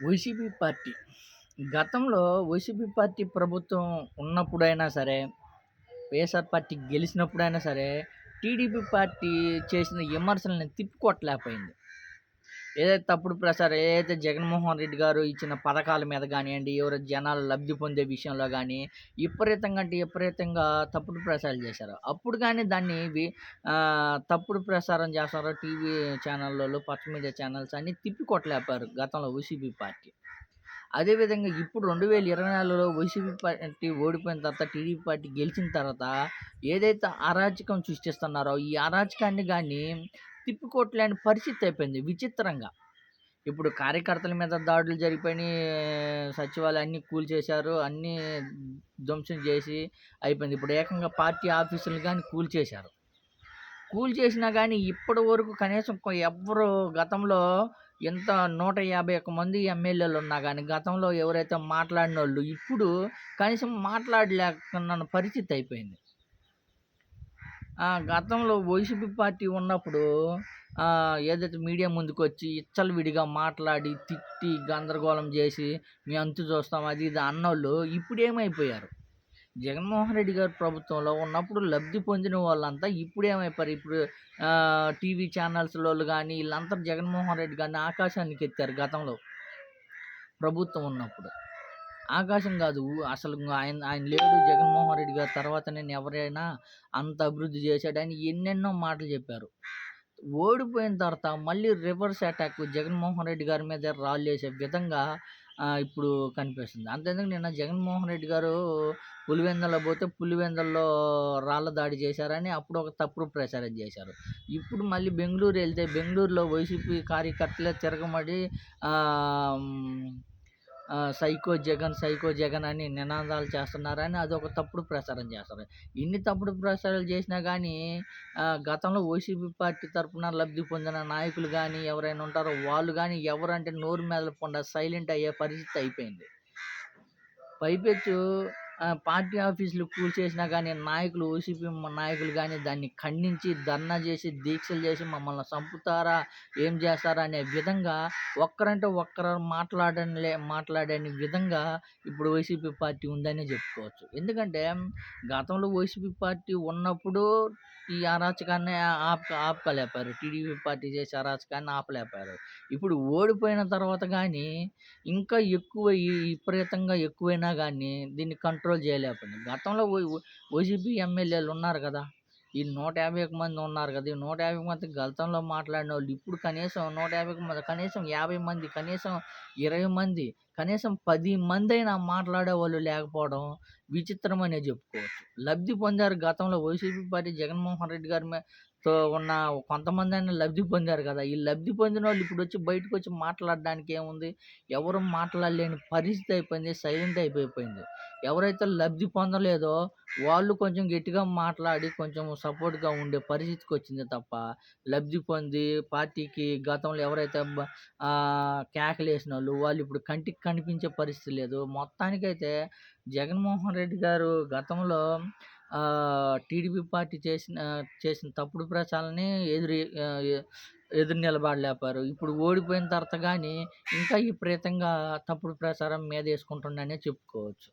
YCP party. గతంలో YCP party ప్రభుత్వం ఉన్నప్పుడైనా సరే, వైఎస్ఆర్ పార్టీ గెలిచినప్పుడైనా సరే, టీడీపీ పార్టీ చేసిన విమర్శల్ని తిప్పికొట్టలేకపోయింది. ఏదైతే తప్పుడు ప్రచారం ఏదైతే జగన్మోహన్ రెడ్డి గారు ఇచ్చిన పథకాల మీద గానియండి, ఎవరు జనాలు లబ్ధి పొందే విషయంలో గానీ, విపరీతంగా అంటే విపరీతంగా తప్పుడు ప్రచారాలు చేశారు. అప్పుడు గానీ దాన్ని తప్పుడు ప్రసారం చేస్తారు టీవీ ఛానళ్ళోళ్ళు, పచ్చ మీడియా ఛానల్స్ అన్నీ తిప్పికొట్టలేకపోయారు గతంలో వైసీపీ పార్టీ. అదేవిధంగా ఇప్పుడు 2024లో వైసీపీ పార్టీ ఓడిపోయిన తర్వాత, టీడీపీ పార్టీ గెలిచిన తర్వాత ఏదైతే అరాచకం సృష్టిస్తున్నారో, ఈ అరాచకాన్ని గాని తిప్పికొట్టలేని పరిస్థితి అయిపోయింది విచిత్రంగా. ఇప్పుడు కార్యకర్తల మీద దాడులు జరిగిపోయినాయి. సచివాలయాన్ని కూల్చేశారు. అన్నీ ధ్వంసం చేసి అయిపోయింది. ఇప్పుడు ఏకంగా పార్టీ ఆఫీసులు గాని కూల్చేశారు. కూల్చేసినా గానీ ఇప్పటి వరకు కనీసం ఎవ్వరు గతంలో ఎంత 151 మంది ఎమ్మెల్యేలున్నా గానీ, గతంలో ఎవరైతే మాట్లాడినోళ్ళు ఇప్పుడు కనీసం మాట్లాడలేకున్న పరిస్థితి అయిపోయింది. గతంలో వైసీపీ పార్టీ ఉన్నప్పుడు ఏదైతే మీడియా ముందుకొచ్చి విచ్చలవిడిగా మాట్లాడి, తిట్టి, గందరగోళం జేసి, మీ అంతు చూస్తాం అది ఇది అన్నోళ్ళు ఇప్పుడేమైపోయారు? జగన్మోహన్ రెడ్డి గారి ప్రభుత్వంలో ఉన్నప్పుడు లబ్ధి పొందిన వాళ్ళంతా ఇప్పుడేమైపోయారు? ఇప్పుడు టీవీ ఛానల్స్‌లోళ్ళు గానీ, ఈళ్ళంతా జగన్మోహన్ రెడ్డి గారిని ఆకాశానికెత్తారు గతంలో ప్రభుత్వం ఉన్నప్పుడు. ఆకాశం గాదు అసలు ఆయన ఆయన లేడు జగన్మోహన్ రెడ్డి గారి తర్వాత నేను ఎవరైనా అంత అభివృద్ధి చేశాడని ఎన్నెన్నో మాటలు చెప్పారు. ఓడిపోయిన తర్వాత మళ్ళీ రివర్స్ అటాక్ జగన్మోహన్ రెడ్డి గారి మీద రాళ్ళేసే విధంగా ఇప్పుడు కనిపిస్తుంది. అంతెందుకు నిన్న జగన్మోహన్ రెడ్డి గారు పులివెందుల పోతే పులివెందుల్లో రాళ్ళ దాడి చేశారని అప్పుడు ఒక తప్పుడు ప్రచారం చేశారు. ఇప్పుడు మళ్ళీ బెంగుళూరు ఎళ్తే బెంగుళూరులో వైసీపీ కార్యకర్తలే తిరగబడి ఆహ్, హ్మ్. సైకో జగన్ అని నినాదాలు చేస్తున్నారని అదొక తప్పుడు ప్రచారం చేస్తారు. ఇన్ని తప్పుడు ప్రచారాలు చేసినా గానీ గతంలో వైసీపీ పార్టీ తరపున లబ్ధి పొందిన నాయకులు గానీ, ఎవరైనా ఉంటారో వాళ్ళు గానీ ఎవరంటే నోరు మెదపకుండా సైలెంట్ అయ్యే పరిస్థితి అయిపోయింది. పైపెచ్చు పార్టీ ఆఫీసులు కూల్చేసినా గానీ వైసీపీ నాయకులు గానీ దాన్ని ఖండించి ధర్నా చేసి, దీక్షలు చేసి మమ్మల్ని చంపుతారా? ఏం చేస్తారా? అనే విధంగా ఒక్కరంటే ఒక్కరు మాట్లాడని విధంగా ఇప్పుడు వైసీపీ పార్టీ ఉందనే చెప్పుకోవచ్చు. ఎందుకంటే గతంలో వైసీపీ పార్టీ ఉన్నప్పుడు ఈ అరాచకాన్ని ఆపలేకపోయారు. టీడీపీ పార్టీ చేసే అరాచకాన్ని ఆపలేకపోయారు. ఇప్పుడు ఓడిపోయిన తర్వాత గానీ ఇంకా విపరీతంగా ఎక్కువైనా గానీ దీన్ని కంట్రోల్ చేయలేకపోయింది. గతంలో వైసీపీ ఎమ్మెల్యేలు ఉన్నారు గదా! ఈ 151 మంది ఉన్నారు గదా! ఈ 150 మంది గతంలో మాట్లాడినోళ్ళు ఇప్పుడు కనీసం 150 మంది కనీసం 50 మంది, కనీసం 20 మంది, కనీసం 10 మందైనా మాట్లాడేవాళ్ళు లేకపోవడం విచిత్రమనే జెప్పుకోవచ్చు. లబ్ధి పొందారు గతంలో వైసీపీ పార్టీ జగన్మోహన్ రెడ్డి గారి తో ఉన్న కొంతమందైనా లబ్ధి పొందారు గదా! ఈ లబ్ధి పొందినోళ్ళు ఇప్పుడొచ్చి బయటకొచ్చి మాట్లాడడానికి ఏముంది? ఎవరు మాట్లాడలేని పరిస్థితి అయిపోయింది. సైలెంట్ అయిపోయింది. ఎవరైతే లబ్ధి పొందలేదో వాళ్ళు కొంచెం గట్టిగా మాట్లాడి కొంచెం సపోర్ట్‌గా ఉండే పరిస్థితికొచ్చిందే తప్ప, లబ్ధి పొంది పార్టీకి గతంలో ఎవరైతే కేకలేసినోళ్ళు వాళ్ళు ఇప్పుడు కంటికి కనిపించే పరిస్థితి లేదు. మొత్తానికైతే జగన్మోహన్ రెడ్డి గారు గతంలో టీడీపీ పార్టీ చేసిన తప్పుడు ప్రచారాన్ని ఎదురు నిలబడలేకపోయారు. ఇప్పుడు ఓడిపోయిన తర్వాత గానీ ఇంకా విపరీతంగా తప్పుడు ప్రచారం మీదేసుకుంటుండనే చెప్పుకోవచ్చు.